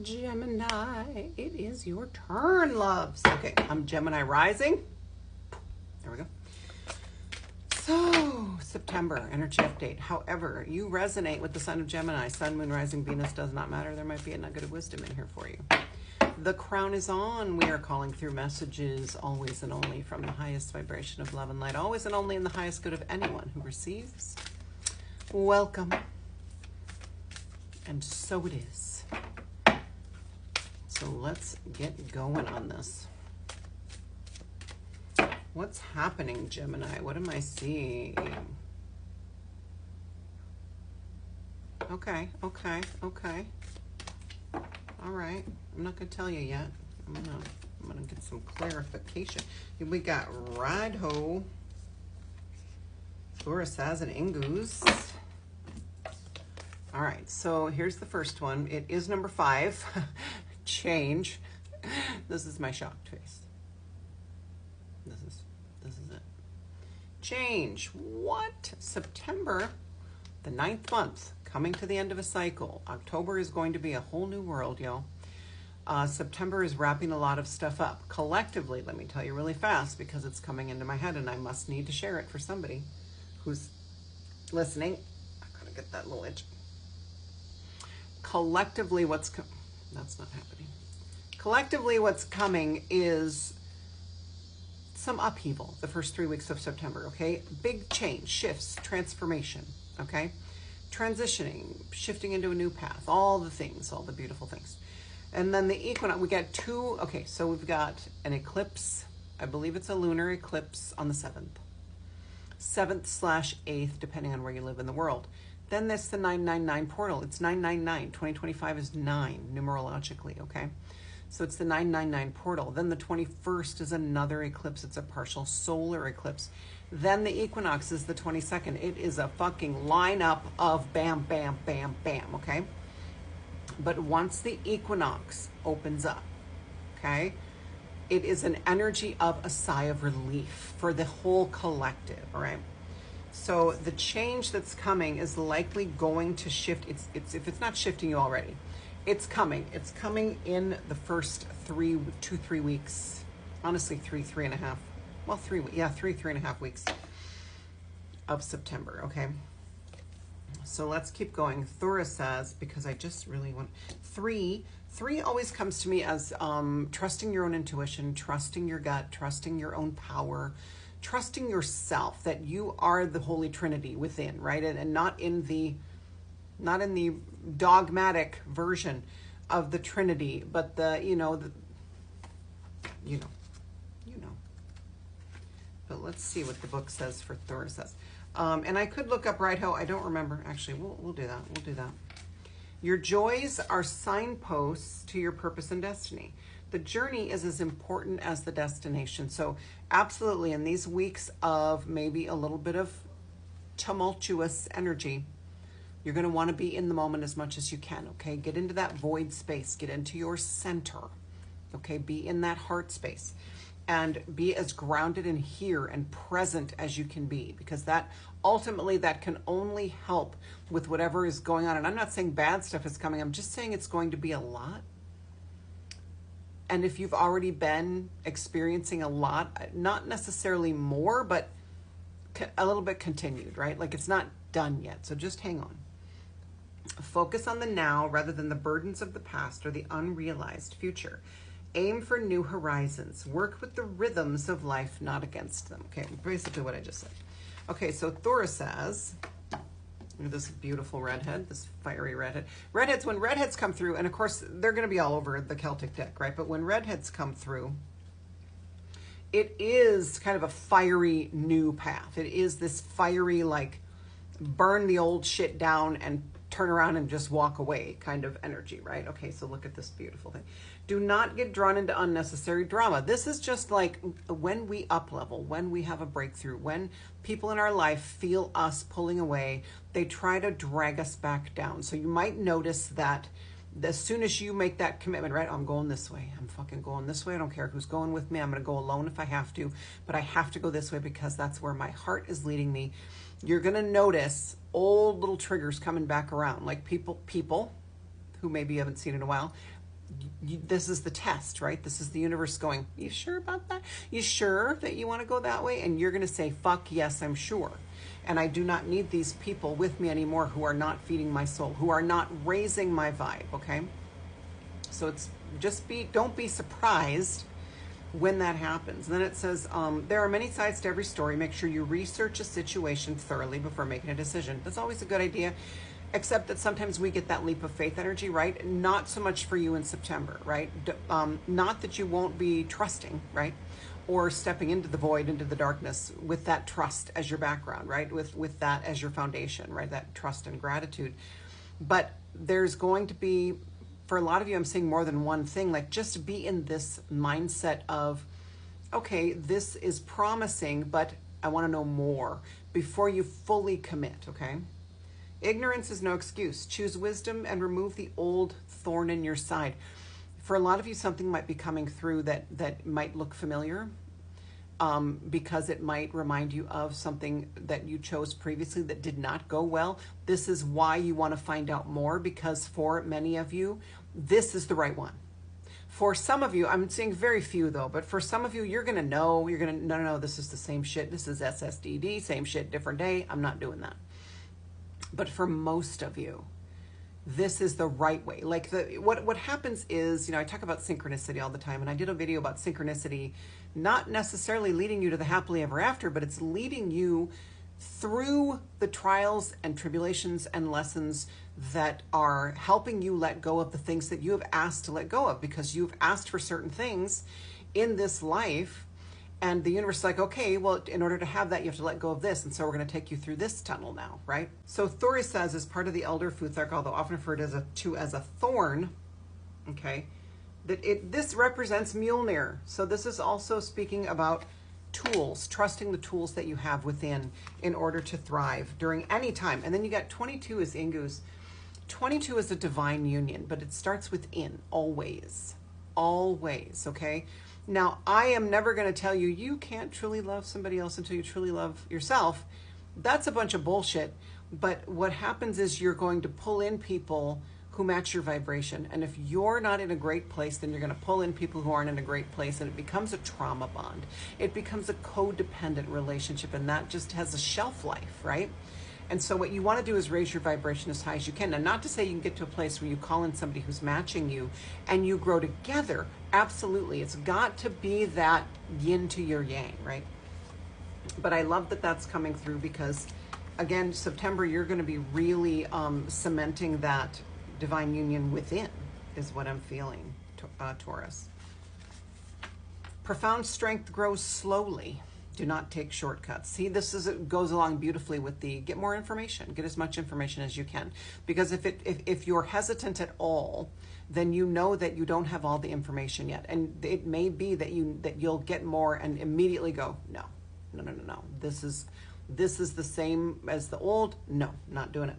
Gemini, it is your turn, loves. Okay, I'm Gemini rising. There we go. So, September, energy update. However, you resonate with the sign of Gemini. Sun, moon, rising, Venus does not matter. There might be a nugget of wisdom in here for you. The crown is on. We are calling through messages always and only from the highest vibration of love and light. Always and only in the highest good of anyone who receives. Welcome. And so it is. So let's get going on this. What's happening, Gemini? What am I seeing? Okay. All right. I'm not going to tell you yet. I'm gonna get some clarification. We got Radho, Thorasaz, and Ingus. All right. So here's the first one. It is number 5. Change. This is my shocked face. This is it. Change. What? September, the 9th month, coming to the end of a cycle. October is going to be a whole new world, yo. September is wrapping a lot of stuff up. Collectively, let me tell you really fast because it's coming into my head and I must need to share it for somebody who's listening. I gotta get that little itch. Collectively, that's not happening. Collectively, what's coming is some upheaval the first 3 weeks of September, okay? Big change, shifts, transformation, okay? Transitioning, shifting into a new path, all the things, all the beautiful things. And then the equinox, we got 2, okay, so we've got an eclipse. I believe it's a lunar eclipse on the 7th. 7th/8th, depending on where you live in the world. Then there's the 999 portal. It's 999. 2025 is 9 numerologically, okay? So it's the 999 portal. Then the 21st is another eclipse. It's a partial solar eclipse. Then the equinox is the 22nd. It is a fucking lineup of bam, bam, bam, bam, okay? But once the equinox opens up, okay, it is an energy of a sigh of relief for the whole collective, all right? So the change that's coming is likely going to shift. It's if it's not shifting you already, it's coming. It's coming in the first 3 weeks. Honestly, 3.5. Well, 3.5 weeks of September. Okay. So let's keep going. Thorasaz, because I just really want 3. 3 always comes to me as trusting your own intuition, trusting your gut, trusting your own power, trusting yourself that you are the Holy Trinity within, right? And not in the dogmatic version of the Trinity, but the. But let's see what the book says for Thorasaz. And I could look up Radho. I don't remember. Actually, we'll do that. We'll do that. Your joys are signposts to your purpose and destiny. The journey is as important as the destination. So absolutely, in these weeks of maybe a little bit of tumultuous energy, you're going to want to be in the moment as much as you can, okay? Get into that void space. Get into your center, okay? Be in that heart space. And be as grounded and here and present as you can be, because that ultimately that can only help with whatever is going on. And I'm not saying bad stuff is coming. I'm just saying it's going to be a lot. And if you've already been experiencing a lot, not necessarily more, but a little bit continued, right? Like it's not done yet. So just hang on. Focus on the now rather than the burdens of the past or the unrealized future. Aim for new horizons. Work with the rhythms of life, not against them. Okay, basically what I just said. Okay, so Thorasaz, this beautiful redhead, this fiery redhead. Redheads, when redheads come through, and of course they're going to be all over the Celtic deck, right? But when redheads come through, it is kind of a fiery new path. It is this fiery, like, burn the old shit down and turn around and just walk away kind of energy, right? Okay, so look at this beautiful thing. Do not get drawn into unnecessary drama. This is just like when we up level, when we have a breakthrough, when people in our life feel us pulling away, they try to drag us back down. So you might notice that as soon as you make that commitment, right? I'm going this way. I'm fucking going this way. I don't care who's going with me. I'm going to go alone if I have to, but I have to go this way because that's where my heart is leading me. You're going to notice old little triggers coming back around, like people who maybe you haven't seen in a while, this is the test, right? This is the universe going, you sure about that? You sure that you want to go that way? And you're going to say, fuck yes, I'm sure. And I do not need these people with me anymore who are not feeding my soul, who are not raising my vibe, okay? So it's don't be surprised when that happens. And then it says, there are many sides to every story. Make sure you research a situation thoroughly before making a decision. That's always a good idea, except that sometimes we get that leap of faith energy, right? Not so much for you in September, right? Not that you won't be trusting, right? Or stepping into the void, into the darkness with that trust as your background, right? With that as your foundation, right? That trust and gratitude. But there's going to be, for a lot of you, I'm seeing more than one thing. Like, just be in this mindset of, okay, this is promising, but I want to know more before you fully commit, okay? Ignorance is no excuse. Choose wisdom and remove the old thorn in your side. For a lot of you, something might be coming through that might look familiar, because it might remind you of something that you chose previously that did not go well. This is why you want to find out more, because for many of you, this is the right one. For some of you, I'm seeing very few though, but for some of you, you're going to know, no, this is the same shit. This is SSDD, same shit, different day. I'm not doing that. But for most of you, this is the right way. Like, what happens is, I talk about synchronicity all the time, and I did a video about synchronicity, not necessarily leading you to the happily ever after, but it's leading you through the trials and tribulations and lessons that are helping you let go of the things that you have asked to let go of, because you've asked for certain things in this life. And the universe is like, okay, well, in order to have that, you have to let go of this. And so we're going to take you through this tunnel now, right? So Thori says, as part of the Elder Futhark, although often referred as a thorn, okay, that this represents Mjolnir. So this is also speaking about tools, trusting the tools that you have within in order to thrive during any time. And then you got 22 is Ingu's. 22 is a divine union, but it starts within, always, okay? Now, I am never going to tell you, you can't truly love somebody else until you truly love yourself. That's a bunch of bullshit. But what happens is you're going to pull in people who match your vibration. And if you're not in a great place, then you're going to pull in people who aren't in a great place. And it becomes a trauma bond. It becomes a codependent relationship. And that just has a shelf life, right? And so what you want to do is raise your vibration as high as you can. And not to say you can get to a place where you call in somebody who's matching you and you grow together. Absolutely. It's got to be that yin to your yang, right? But I love that that's coming through, because, again, September, you're going to be really cementing that divine union within, is what I'm feeling, Taurus. Profound strength grows slowly. Do not take shortcuts. See, goes along beautifully with the get more information, get as much information as you can. Because if you're hesitant at all, then you know that you don't have all the information yet. And it may be that you'll get more and immediately go, no. This is the same as the old. No, not doing it.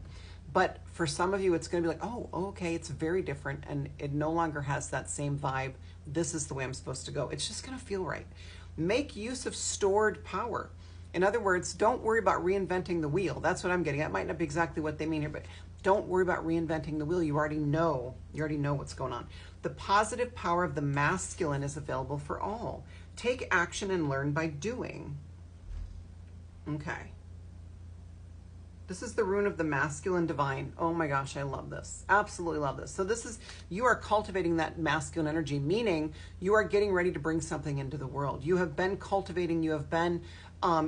But for some of you, it's going to be like, oh, okay, it's very different, and it no longer has that same vibe. This is the way I'm supposed to go. It's just going to feel right. Make use of stored power. In other words, don't worry about reinventing the wheel. That's what I'm getting at. It might not be exactly what they mean here, but don't worry about reinventing the wheel. You already know what's going on. The positive power of the masculine is available for all. Take action and learn by doing. Okay. This is the rune of the masculine divine. Oh my gosh, I love this. Absolutely love this. So you are cultivating that masculine energy, meaning you are getting ready to bring something into the world. You have been cultivating, you have been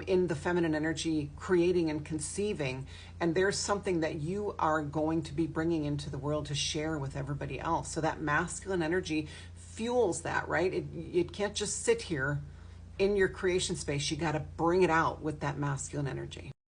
in the feminine energy, creating and conceiving, and there's something that you are going to be bringing into the world to share with everybody else. So that masculine energy fuels that, right? It can't just sit here in your creation space. You got to bring it out with that masculine energy.